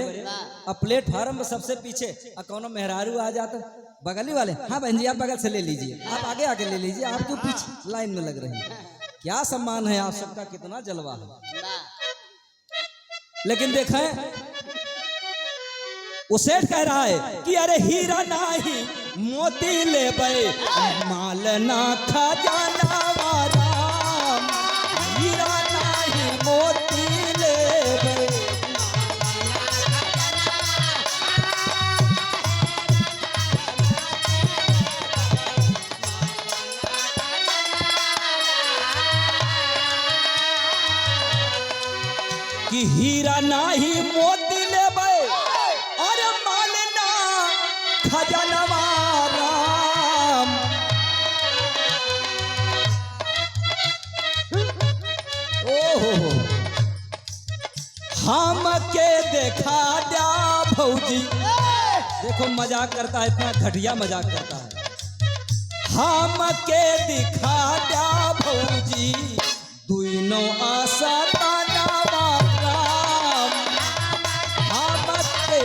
अब प्लेटफार्म में सबसे पीछे कौनो मेहरारू आ जाता बगली वाले, हाँ बहन जी आप बगल से ले लीजिए, आप आगे आके ले लीजिए, आप क्यों पीछे लाइन में लग रही है। क्या सम्मान है आप सबका, कितना जलवा है। लेकिन देखें वो सेठ कह रहा है कि अरे हीरा नाही मोती ले बे, माल ना खजाना वाला, हीरा नाही मोती ले बे, कि हीरा नाही मोती ले बे, अरे माल ना खजाना वाला, ओहो हम के देखा दिया भौजी, देखो मजाक करता है, इतना घटिया मजाक करता है, हम के दिखा दिया भौजी, दुनो आशा ताना बाबा, हम के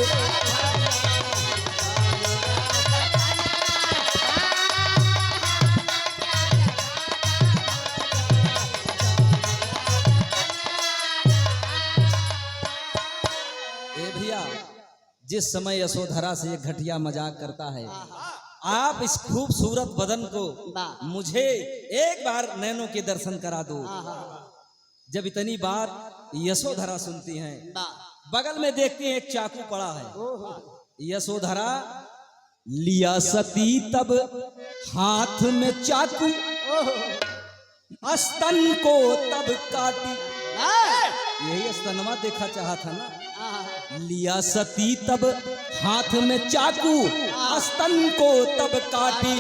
जिस समय यशोधरा से ये घटिया मजाक करता है, आप इस खूबसूरत बदन को मुझे एक बार नैनों के दर्शन करा दो। जब इतनी बात यशोधरा सुनती हैं, बगल में देखती हैं एक चाकू पड़ा है। यशोधरा लिया सती तब हाथ में चाकू, स्तन को तब काटी। यही स्तनवा देखा चाहा था ना। लिया सती तब हाथ में चाकू, स्तन को तब काटी।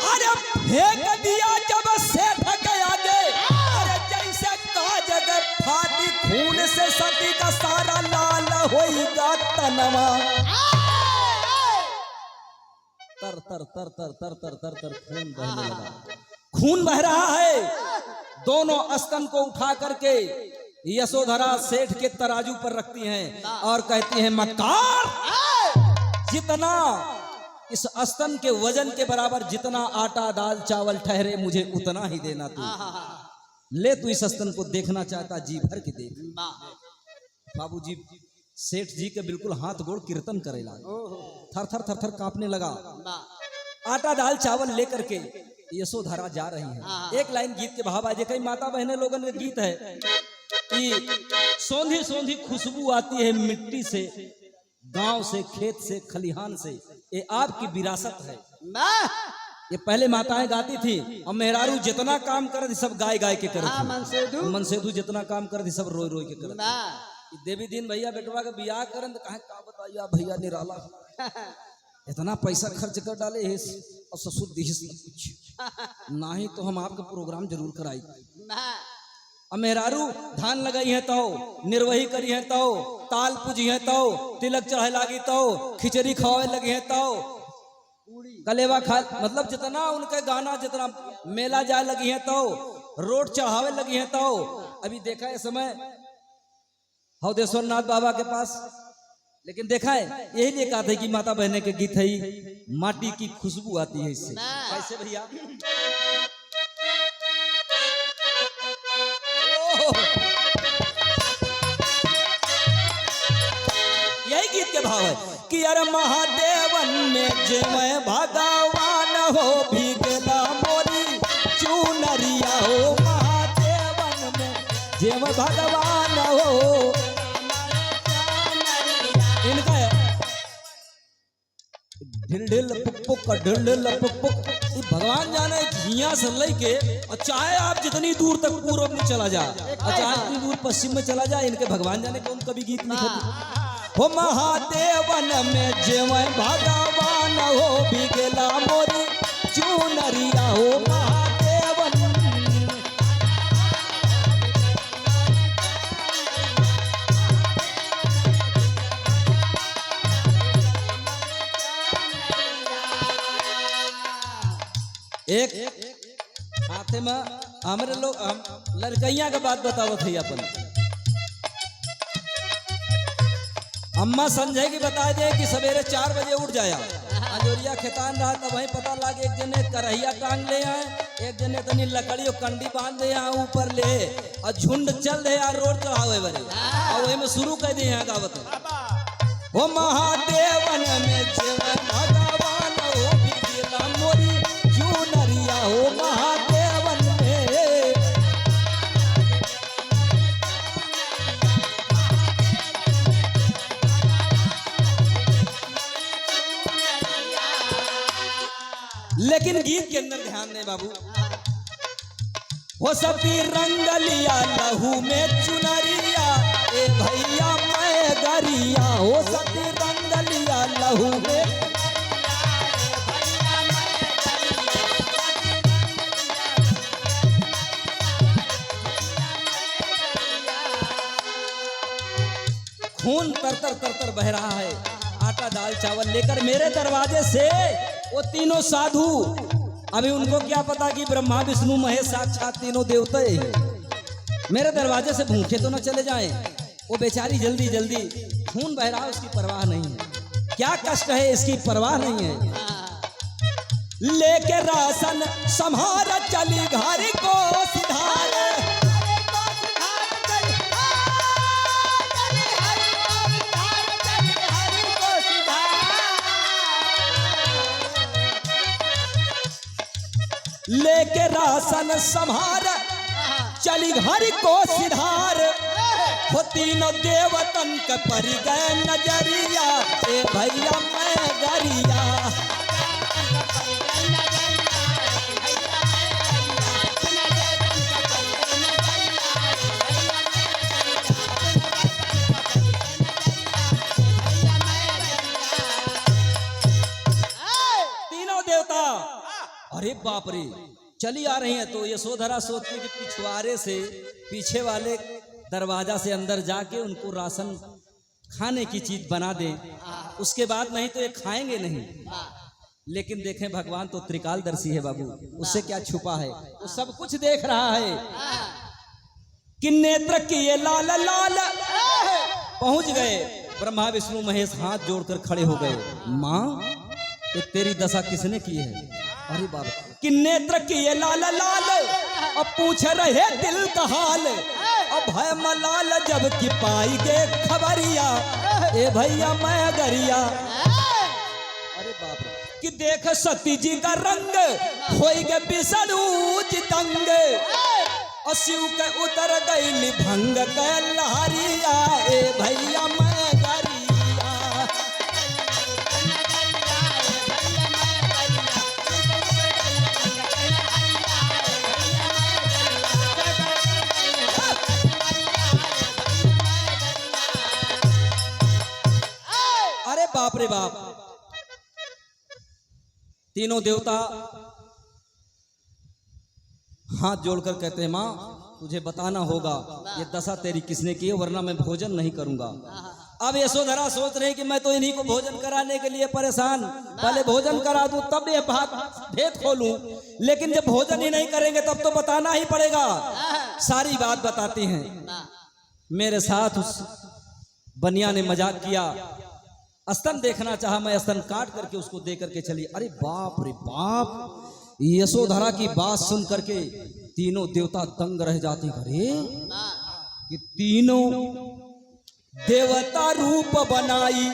अरे फेंक दिया जब सेठ के आगे, अरे जैसे काजग फाटी। खून से सती का सारा लाल होइगा तनवा। तर तर तर तर तर तर तर तर खून बहने लगा। खून बह रहा है। दोनों स्तन को उठा करके यशोधरा सेठ के तराजू पर रखती हैं और कहती हैं, मक्कार, जितना इस स्तन के वजन के बराबर जितना आटा दाल चावल ठहरे मुझे उतना ही देना तू। ले तू इस स्तन को देखना चाहता जी भर के देख। बाबूजी सेठ जी के बिल्कुल हाथ गोड़ कीर्तन करे लगा, थर थर थर थर कांपने लगा। आटा दाल चावल लेकर के यशोधरा जा रही है। एक लाइन गीत के भाव आजे, कई माता बहने लोगों ने गीत है कि सौंधी सौंधी खुशबू आती है मिट्टी से, गांव से, खेत से, खलिहान से। ये आपकी विरासत है। ये पहले माताएं गाती थी, और मेहरारू जितना काम कर सब गाय गाय के कर, मनसेदू जितना काम कर सब रोई रोई के कर। देवी दिन भैया बेटवा का बियाह करन तो कहे का बताइए भैया निराला इतना पैसा खर्च कर डाले है और ससुर दिहिस न कुछ नहीं तो हम आपका प्रोग्राम जरूर कराई। अब मेहरारू धान लगाई है तो, निर्वही करी है तो, ताल पूजी है तो, तिलक चढ़ाए लगी तो, खिचड़ी खवाए लगी है तो, कलेवा खा, मतलब जितना उनका गाना, जितना मेला जाए लगी है तो, रोड चढ़ावे लगी है तो। अभी देखा है समय हवदेश्वर नाथ बाबा के पास, लेकिन देखा है यही लिए कहा था कि माता बहने के गीत है, माटी की खुशबू आती है इससे। कैसे भैया? यही गीत के भाव है कि अरे महादेवन में जय भगवान हो, भीगला मोरी चुनरिया हो। महादेवन में जय भगवान हो। इनका ढिल ढिल पुक पुक ढिल ढिल पुक पुक, भगवान जाने झिया से लेके, और चाहे आप जितनी दूर तक पूर्व में चला जा, और चाहे जितनी दूर पश्चिम में चला जा, इनके भगवान जाने कौन कभी गीत नहीं करते। हो महादेवन में जय भगवान हो, भीगला मोरी चुनरिया हो। महादेवन एक हाथे में हमारे लोग लड़कैया का बात बताओ थे अपन। अम्मा संजय की बता दे कि सवेरे 4 बजे उठ जाया, अजोरिया खेतान रहा तब वहीं पता लगे एक जने करहिया टांग ले आए, एक जने तनी लकड़ी और कंडी बांध दे यहाँ ऊपर ले, और झुंड चल दे यार रोड चढ़ावे बरे, और वही में शुरू कर दे यहाँ गावत। वो महादेवन में जय भगवान हो, भीगला मोरी चुनरिया हो। महादेवन में लेकिन गीत के अंदर ध्यान दें बाबू, वो सती रंग लिया लहू में चुनरिया, ए भैया मैं गरिया। हो सती रंग लिया लहू में, खून तरतर तरतर बह रहा है। आटा दाल चावल लेकर मेरे दरवाजे से वो तीनों साधु, अभी उनको क्या पता कि ब्रह्मा विष्णु महेश साक्षात तीनों देवते मेरे दरवाजे से भूखे तो न चले जाएं। वो बेचारी जल्दी जल्दी, खून बह रहा है उसकी परवाह नहीं है, क्या कष्ट है इसकी परवाह नहीं है। लेके राशन संभार चली घर को सिधारे, लेके राशन संभार चली घर को सिधार हो तीनों देवतन के परी गए नजरिया ए भैया मैं गरिया तीनों देवता अरे बाप रे चली आ रही है तो यशोधरा सोचती कि पिछवाड़े से पीछे वाले दरवाजा से अंदर जाके उनको राशन खाने की चीज बना दे उसके बाद नहीं तो ये खाएंगे नहीं लेकिन देखें भगवान तो त्रिकालदर्शी है बाबू उससे क्या छुपा है वो सब कुछ देख रहा है कि नेत्र किए लाल लाल पहुंच गए ब्रह्मा विष्णु महेश हाथ जोड़कर खड़े हो गए माँ ये तेरी दशा किसने की है अरे बाबा कि नेत्र किए लाल लाल अब पूछ रहे दिल का हाल अब भय मलाल जब की पाई गे खबरिया ए भैया मैं गरिया अरे बाप रे कि देख सती जी का रंग होई गे बिसड़ू जितंग और शिव के उतर गई भंग के लहरिया ए भैया मैं गरिया बाप रे बाप तीनों देवता हाथ जोड़कर कहते हैं माँ तुझे बताना होगा ये दशा तेरी किसने की है वरना मैं भोजन नहीं करूंगा अब यशोधरा सोच रहे कि मैं तो इन्हीं को भोजन कराने के लिए परेशान पहले भोजन करा दूं तब ये भेद खोलूं लेकिन जब भोजन ही नहीं करेंगे तब तो बताना ही पड़ेगा सारी बात बताती हैं मेरे साथ उस बनिया ने मजाक किया स्तन देखना चाहा मैं स्तन काट करके उसको दे करके चली अरे बाप रे बाप यशोधरा की बात सुन करके तीनों देवता दंग रह जाते अरे कि तीनों देवता रूप बनाई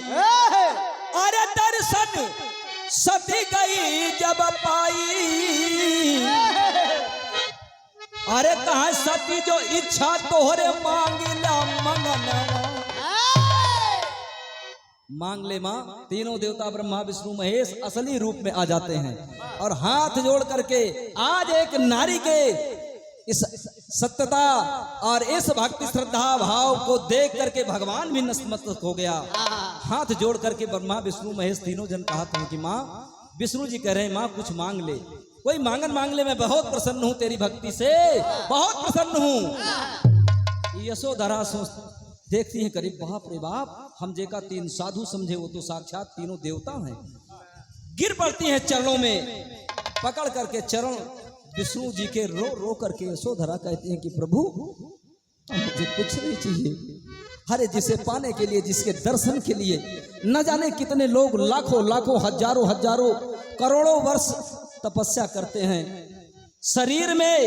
अरे दर्शन सती गई जब पाई अरे कहा सती जो इच्छा तोहरे मांगिला मंगनवा मांग ले मां तीनों देवता ब्रह्मा विष्णु महेश असली रूप में आ जाते हैं और हाथ जोड़ करके आज एक नारी के इस सत्यता और इस भक्ति श्रद्धा भाव को देख करके भगवान भी नतमस्तक हो गया हाथ जोड़ करके ब्रह्मा विष्णु महेश तीनों जन कहा था कि माँ विष्णु जी कह रहे हैं माँ कुछ मांग ले कोई मांगन मांग ले मैं बहुत प्रसन्न हूँ तेरी भक्ति से बहुत प्रसन्न हूँ यशोधरा देखती हैं करीब बाप रे बाप हम जेका तीन साधु समझे वो तो साक्षात तीनों देवता हैं गिर पड़ती हैं चरणों में पकड़ करके चरण विष्णु जी के रो रो करके यशोधरा कहती हैं कि प्रभु मुझे कुछ नहीं चाहिए हरे जिसे पाने के लिए जिसके दर्शन के लिए न जाने कितने लोग लाखों लाखों हजारों हजारों करोड़ों वर्ष तपस्या करते हैं शरीर में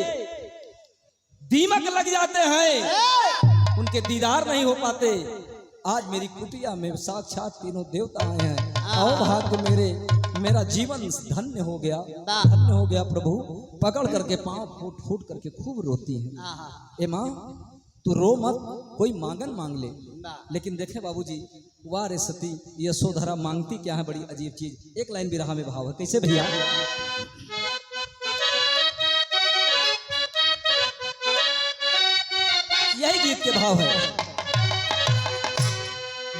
दीमक लग जाते हैं उनके दीदार नहीं हो पाते आज मेरी कुटिया में साक्षात तीनों देवता आए हैं आओ भाग्य मेरा जीवन धन्य हो गया प्रभु पकड़ करके पांव फूट फूट करके खूब रोती है ए माँ तू रो मत कोई मांगन मांग ले लेकिन देखे बाबूजी वाह रे सती यशोधरा मांगती क्या है बड़ी अजीब चीज एक लाइन भी रहा में भाव है कैसे भैया यही गीत के भाव है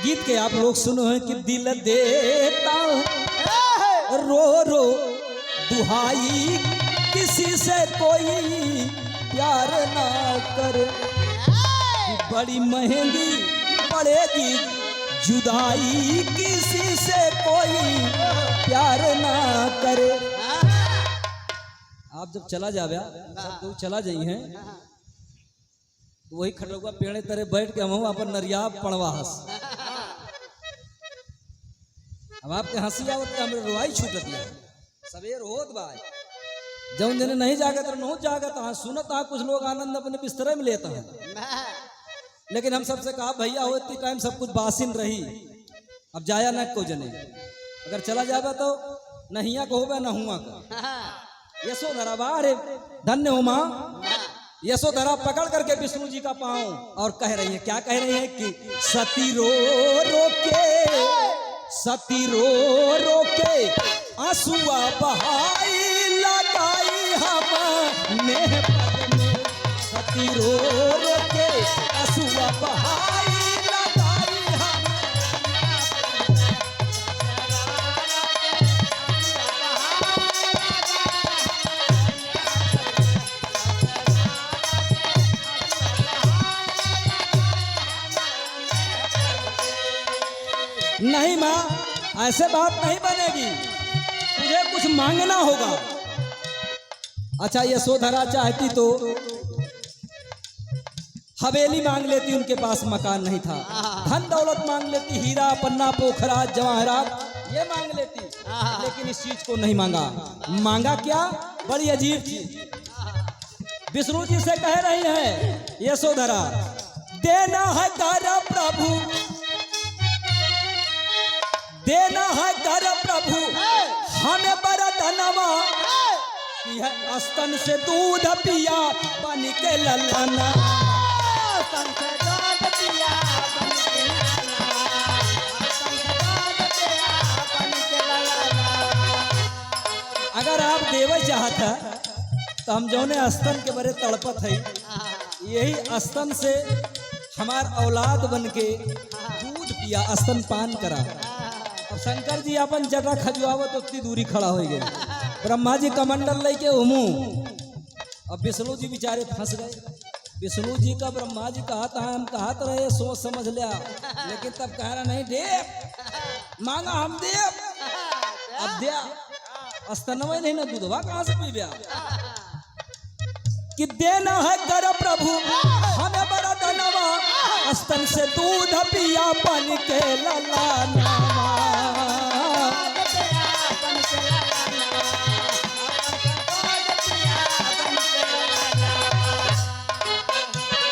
गीत के आप लोग सुनो हैं कि दिल देता रो रो दुहाई किसी से कोई प्यार ना करे बड़ी महंगी पड़ेगी जुदाई किसी से कोई प्यार ना करे आप जब चला जावे सब लोग चला जाई हैं तो वही खड़ुआ पेड़े तरह बैठ के हम अपन नरिया पड़वा हंस अब आपके हंसी आवत के हमरे रुआई छूटत है सवेर होत बाय जौन जने नहीं जागत नहीं जागत हाँ सुनत हाँ कुछ लोग आनंद अपने बिस्तरे में लेता है लेकिन हम सबसे कहा भैया हो इतनी टाइम सब कुछ बासिन रही अब जाया न को जने अगर चला जाएगा तो नहिया को होगा न हुआ का यशोधरा बारे धन्य हो माँ। यशोधरा पकड़ करके विष्णु जी का पांव और कह रही है, क्या कह रही है कि सती रो रो के आंसुआ बहाई लगाई हमने पग में। सती रो रो के आंसुआ बहाई लगाई हम। नहीं माँ, ऐसे बात नहीं बनेगी, तुझे कुछ मांगना होगा। अच्छा, यशोधरा चाहती तो हवेली मांग लेती, उनके पास मकान नहीं था। धन दौलत मांग लेती, हीरा पन्ना पोखरा जवाहरात ये मांग लेती, लेकिन इस चीज को नहीं मांगा। मांगा क्या? बड़ी अजीब चीज। विष्णु जी से कह रही है यशोधरा, देना है कर प्रभु, देना है कर प्रभु हमें बरदनवा, कि है स्तन से दूध पिया बन के ललना। अगर आप देवे चाहता तो हम जौने स्तन के बड़े तड़पत है, यही स्तन से हमार औलाद बन के दूध पिया, स्तन पान करा। अब शंकर जी अपन जटा खजुआवत उतनी दूरी खड़ा हो गए। ब्रह्मा जी कमंडल लेके उमू, अब विष्णु जी बेचारे फंस गए। विष्णु जी का ब्रह्मा जी कहा था, हम कहा तो रहे सोच समझ लिया, लेकिन तब कह रहा नहीं देव मांगा हम देव, अब दे स्तनवे नहीं ना दूधवा कहां से पी गया। कि देना है कर प्रभु हमें बड़ा धनवा, स्तन से दूध पिया बन के ललाना।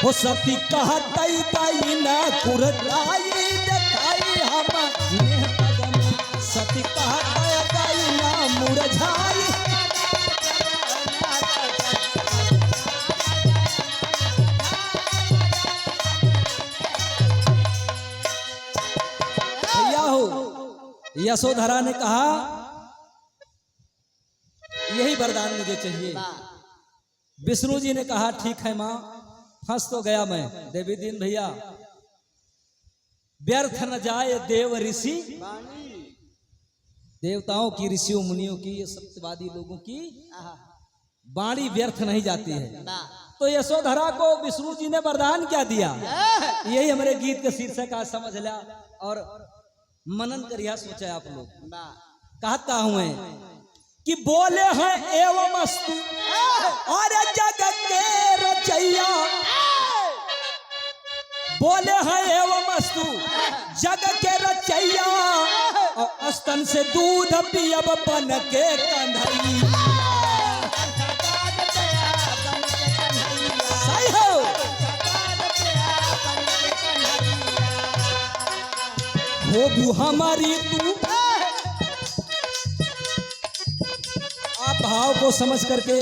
वो सती कहतई तई न कुरताई देखाई हम पग में। सती कहतई तई न मुरझाई। यशोधरा ने कहा यही वरदान मुझे चाहिए। विष्णु जी ने कहा ठीक है माँ, फंस तो गया मैं। देवी दीन भैया, व्यर्थ न जाए देव ऋषि, देवताओं की ऋषियों मुनियों की ये सत्यवादी लोगों की वाणी व्यर्थ नहीं जाती है। तो यशोधरा को विष्णु जी ने वरदान क्या दिया, यही हमारे गीत के शीर्षक आज समझ लिया और मनन करिया सोचा आप लोग। कहता हूं कि बोले हैं एवं अस्तु और जग के रचैया, बोले हैं एवं अस्तु जग के रचैया, और स्तन से दूध पियब बन के कन्हैया। सही हो। हो हमारी तू, आप भाव को समझ करके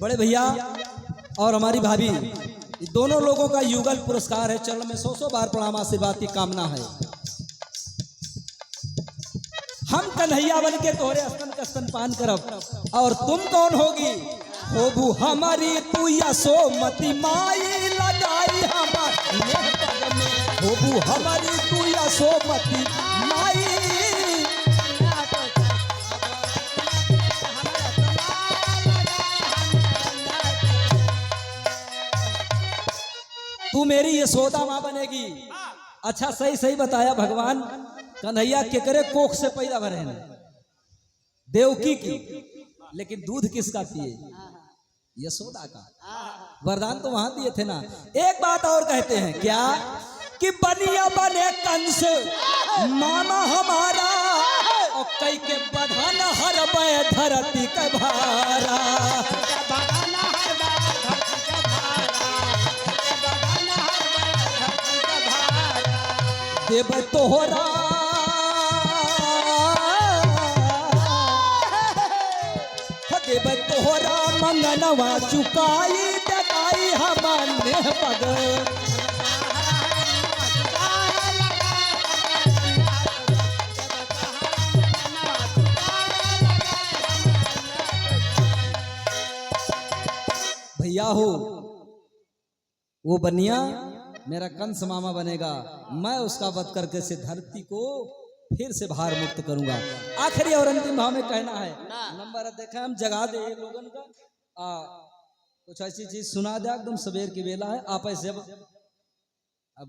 बड़े भैया और हमारी भाभी दोनों लोगों का युगल पुरस्कार है। चरण में 100 बार प्रणाम आशीर्वाद की कामना है। हम कन्हैया बन के तोहरे स्तन का स्तनपान करब, और तुम कौन होगी? होबू हमारी तू यशोमती माई लगाई हमारे पग में। होबू हमारी तू यशोमती माई। तू मेरी यशोदा माँ बनेगी। अच्छा सही सही बताया भगवान कन्हैया केकरे कोख से पैदा भरे हैं? देवकी की, लेकिन दूध किसका पिए? यशोदा का। वरदान तो वहां दिए थे ना। एक बात और कहते हैं क्या कि बनिया बने कंस मामा हमारा, और कई के बधान हर बे धरती के भारा। देव तोहरा देव तोहरा मंगनवा चुकाई देखाई हमने पग भैया हो वो बनिया मेरा कंस मामा बनेगा, मैं उसका वध करके से धरती को फिर से भार मुक्त करूंगा। आखिरी और अंतिम भाव में कहना है, नंबर देखा हम जगा दे लोगन का कुछ ऐसी चीज सुना दे, एकदम सवेर की बेला है। आप ऐसे अब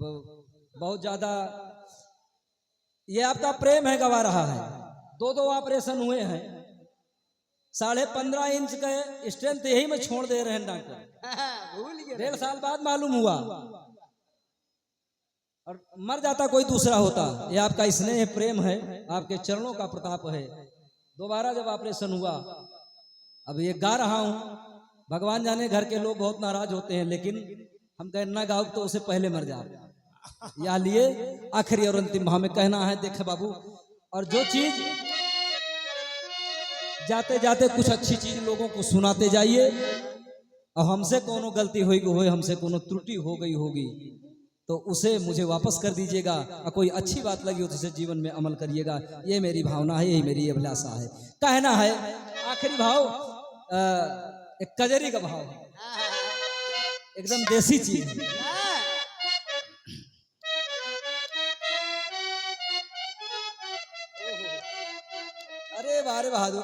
बहुत ज्यादा ये आपका प्रेम है गवा रहा है। 2 ऑपरेशन हुए हैं, 15.5 इंच के स्ट्रेंथ यही में छोड़ दे रहे हैं डॉक्टर। भूल गए 1.5 साल बाद मालूम हुआ और मर जाता कोई दूसरा होता। ये आपका स्नेह प्रेम है, आपके चरणों का प्रताप है। दोबारा जब ऑपरेशन हुआ, अब ये गा रहा हूं, भगवान जाने घर के लोग बहुत नाराज होते हैं, लेकिन हम कहें ना गाओ तो उसे पहले मर जा। या लिए आखिरी और अंतिम भाव में कहना है, देखे बाबू, और जो चीज जाते जाते कुछ अच्छी चीज लोगों को सुनाते जाइए। और हमसे कोनो गलती होगी, हमसे कोनो त्रुटि हो गई होगी तो उसे मुझे वापस कर दीजिएगा, और कोई अच्छी बात लगी हो तो उसे जीवन में अमल करिएगा। ये मेरी भावना है, यही मेरी अभिलाषा है। कहना है आखिरी भाव एक कजरी का भाव है, एकदम देसी चीज है। अरे बारे बहादुर